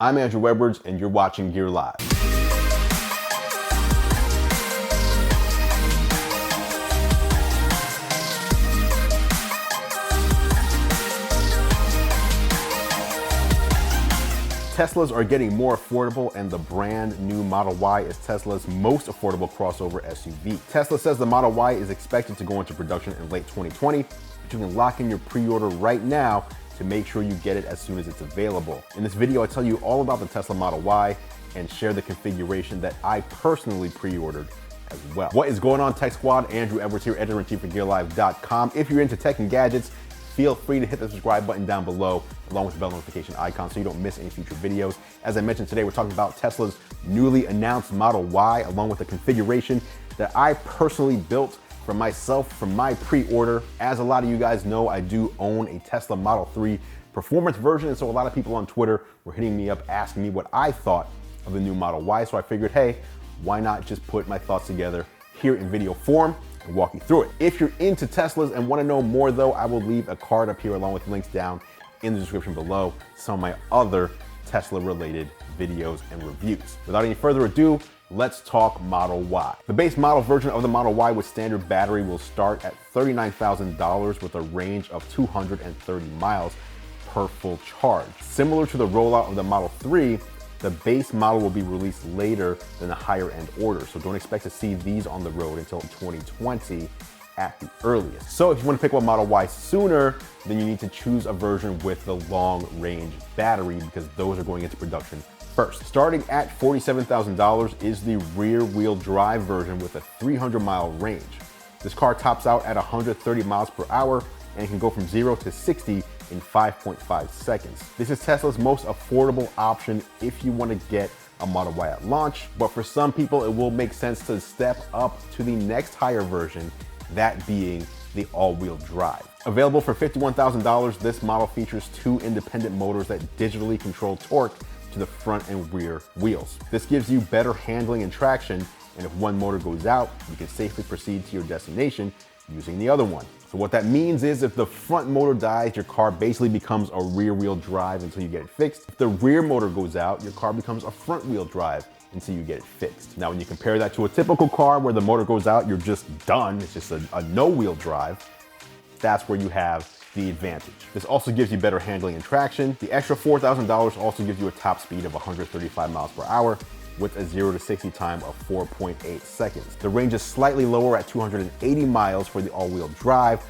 I'm Andrew Edwards, and you're watching Gear Live. Teslas are getting more affordable, and the brand new Model Y is Tesla's most affordable crossover SUV. Tesla says the Model Y is expected to go into production in late 2020, but you can lock in your pre-order right now to make sure you get it as soon as it's available. In this video, I tell you all about the Tesla Model Y and share the configuration that I personally pre-ordered as well. What is going on, Tech Squad? Andrew Edwards here, editor-in-chief of GearLive.com. If you're into tech and gadgets, feel free to hit the subscribe button down below, along with the bell notification icon so you don't miss any future videos. As I mentioned today, we're talking about Tesla's newly announced Model Y, along with the configuration that I personally built for myself from my pre-order. As a lot of you guys know, I do own a Tesla Model 3 performance version, and so a lot of people on Twitter were hitting me up asking me what I thought of the new Model Y. So I figured, hey, why not just put my thoughts together here in video form and walk you through it. If you're into Teslas and want to know more though, I will leave a card up here along with links down in the description below, some of my other Tesla related videos and reviews. Without any further ado, let's talk Model Y. The base model version of the Model Y with standard battery will start at $39,000 with a range of 230 miles per full charge. Similar to the rollout of the Model 3, the base model will be released later than the higher end order, so don't expect to see these on the road until 2020 at the earliest. So if you want to pick up a Model Y sooner, then you need to choose a version with the long range battery because those are going into production first. Starting at $47,000 is the rear wheel drive version with a 300-mile range. This car tops out at 130 miles per hour and can go from 0 to 60 in 5.5 seconds. This is Tesla's most affordable option if you want to get a Model Y at launch, but for some people it will make sense to step up to the next higher version, that being the all-wheel drive. Available for $51,000, this model features two independent motors that digitally control torque to the front and rear wheels. This gives you better handling and traction, and if one motor goes out, you can safely proceed to your destination using the other one. So what that means is if the front motor dies, your car basically becomes a rear wheel drive until you get it fixed. If the rear motor goes out, your car becomes a front wheel drive until you get it fixed. Now, when you compare that to a typical car where the motor goes out, you're just done. It's just a no-wheel drive. That's where you have the advantage. This also gives you better handling and traction. The extra $4,000 also gives you a top speed of 135 miles per hour with a 0 to 60 time of 4.8 seconds. The range is slightly lower at 280 miles for the all-wheel drive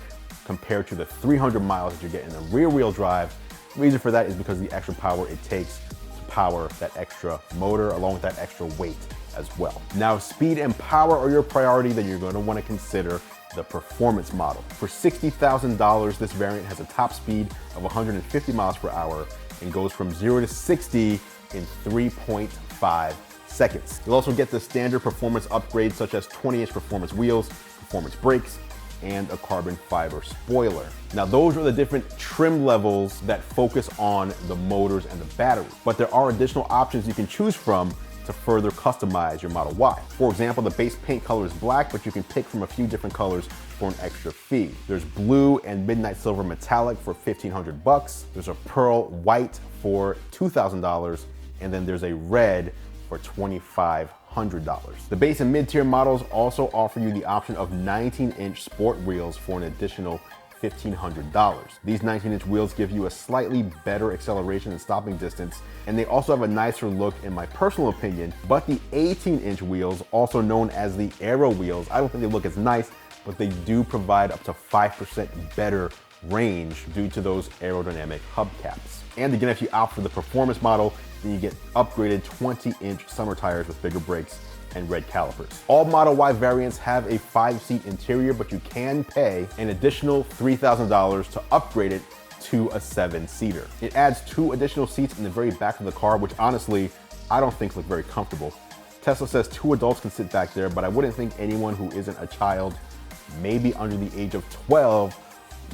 compared to the 300 miles that you get in the rear-wheel drive. The reason for that is because of the extra power it takes to power that extra motor along with that extra weight as well. Now, if speed and power are your priority, then you're going to want to consider the performance model. For $60,000, this variant has a top speed of 150 miles per hour and goes from 0 to 60 in 3.5 seconds. You'll also get the standard performance upgrades such as 20-inch performance wheels, performance brakes, and a carbon fiber spoiler. Now, those are the different trim levels that focus on the motors and the battery, but there are additional options you can choose from to further customize your Model Y. For example, the base paint color is black, but you can pick from a few different colors for an extra fee. There's blue and midnight silver metallic for $1,500. There's a pearl white for $2,000, and then there's a red for $2,500. The base and mid-tier models also offer you the option of 19-inch sport wheels for an additional $1,500. These 19-inch wheels give you a slightly better acceleration and stopping distance, and they also have a nicer look in my personal opinion. But the 18-inch wheels, also known as the Aero wheels, I don't think they look as nice, but they do provide up to 5% better range due to those aerodynamic hubcaps. And again, if you opt for the performance model, then you get upgraded 20-inch summer tires with bigger brakes and red calipers. All Model Y variants have a 5-seat interior, but you can pay an additional $3,000 to upgrade it to a 7-seater. It adds 2 additional seats in the very back of the car, which honestly, I don't think look very comfortable. Tesla says 2 adults can sit back there, but I wouldn't think anyone who isn't a child, maybe under the age of 12,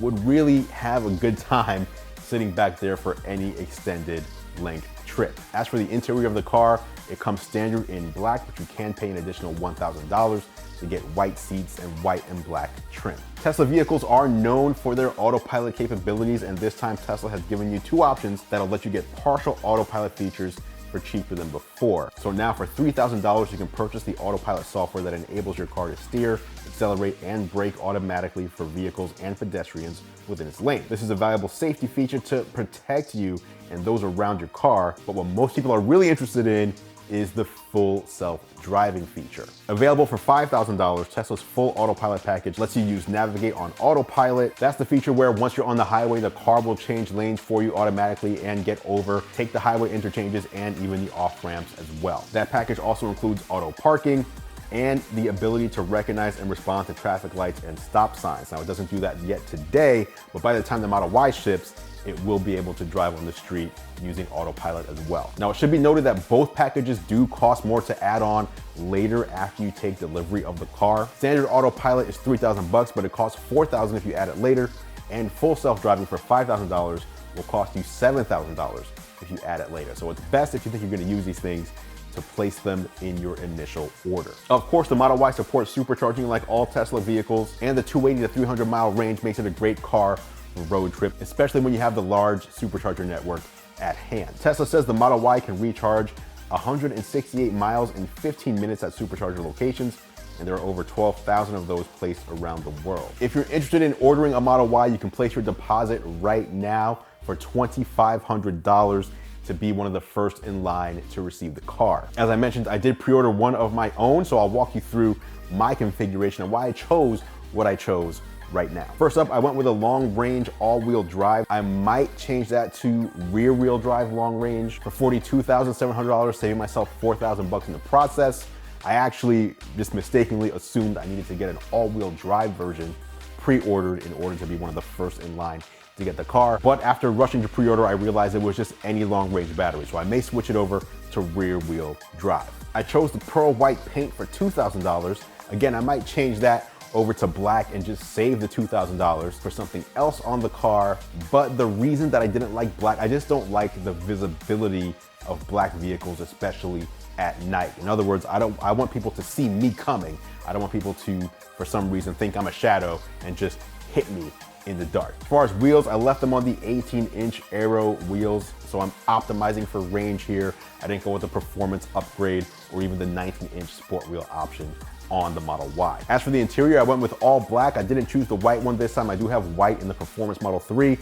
would really have a good time sitting back there for any extended length Trip. As for the interior of the car, it comes standard in black, but you can pay an additional $1,000 to get white seats and white and black trim. Tesla vehicles are known for their autopilot capabilities, and this time Tesla has given you two options that'll let you get partial autopilot features for cheaper than before. So now for $3,000, you can purchase the autopilot software that enables your car to steer, accelerate, and brake automatically for vehicles and pedestrians within its lane. This is a valuable safety feature to protect you and those around your car, but what most people are really interested in is the full self-driving feature. Available for $5,000, Tesla's full autopilot package lets you use Navigate on autopilot. That's the feature where once you're on the highway, the car will change lanes for you automatically and get over, take the highway interchanges, and even the off ramps as well. That package also includes auto parking and the ability to recognize and respond to traffic lights and stop signs. Now, it doesn't do that yet today, but by the time the Model Y ships, it will be able to drive on the street using autopilot as well. Now, it should be noted that both packages do cost more to add on later after you take delivery of the car. Standard autopilot is $3,000, but it costs $4,000 if you add it later, and full self-driving for $5,000 will cost you $7,000 if you add it later. So it's best if you think you're gonna use these things to place them in your initial order. Of course, the Model Y supports supercharging like all Tesla vehicles, and the 280 to 300 mile range makes it a great car for road trip, especially when you have the large supercharger network at hand. Tesla says the Model Y can recharge 168 miles in 15 minutes at supercharger locations, and there are over 12,000 of those placed around the world. If you're interested in ordering a Model Y, you can place your deposit right now for $2,500 to be one of the first in line to receive the car. As I mentioned, I did pre-order one of my own, so I'll walk you through my configuration and why I chose what I chose right now. First up, I went with a long range all-wheel drive. I might change that to rear wheel drive long range for $42,700, saving myself $4,000 in the process. I actually just mistakenly assumed I needed to get an all-wheel drive version pre-ordered in order to be one of the first in line to get the car. But after rushing to pre-order, I realized it was just any long range battery. So I may switch it over to rear wheel drive. I chose the pearl white paint for $2,000. Again, I might change that over to black and just save the $2,000 for something else on the car. But the reason that I didn't like black, I just don't like the visibility of black vehicles, especially at night. In other words, I want people to see me coming. I don't want people to, for some reason, think I'm a shadow and just hit me in the dark. As far as wheels, I left them on the 18-inch Aero wheels, so I'm optimizing for range here. I didn't go with the performance upgrade or even the 19-inch sport wheel option on the Model Y. As for the interior, I went with all black. I didn't choose the white one this time. I do have white in the Performance Model 3,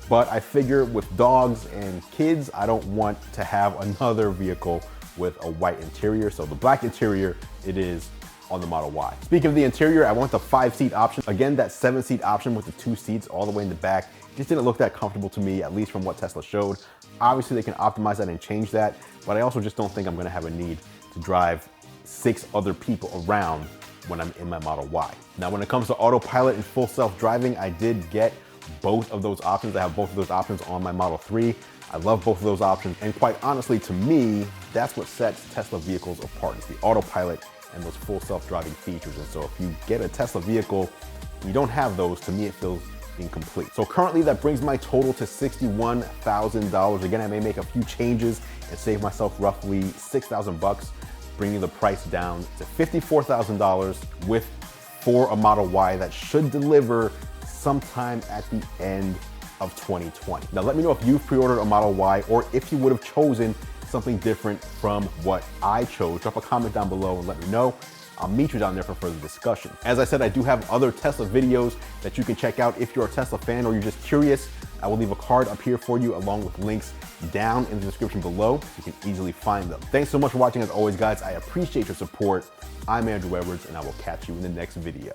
but I figure with dogs and kids, I don't want to have another vehicle with a white interior. So the black interior it is on the Model Y. Speaking of the interior, I want the 5-seat option. Again, that 7-seat option with the 2 seats all the way in the back just didn't look that comfortable to me, at least from what Tesla showed. Obviously, they can optimize that and change that, but I also just don't think I'm gonna have a need to drive 6 other people around when I'm in my Model Y. Now, when it comes to autopilot and full self-driving, I did get both of those options. I have both of those options on my Model 3. I love both of those options, and quite honestly, to me, that's what sets Tesla vehicles apart. It's the autopilot and those full self-driving features. And so if you get a Tesla vehicle, you don't have those, to me it feels incomplete. So currently that brings my total to $61,000. Again, I may make a few changes and save myself roughly $6,000, bringing the price down to $54,000 for a Model Y that should deliver sometime at the end of 2020. Now let me know if you've pre-ordered a Model Y or if you would have chosen something different from what I chose. Drop a comment down below and let me know. I'll meet you down there for further discussion. As I said, I do have other Tesla videos that you can check out if you're a Tesla fan or you're just curious. I will leave a card up here for you along with links down in the description below. You can easily find them. Thanks so much for watching as always, guys. I appreciate your support. I'm Andrew Edwards, and I will catch you in the next video.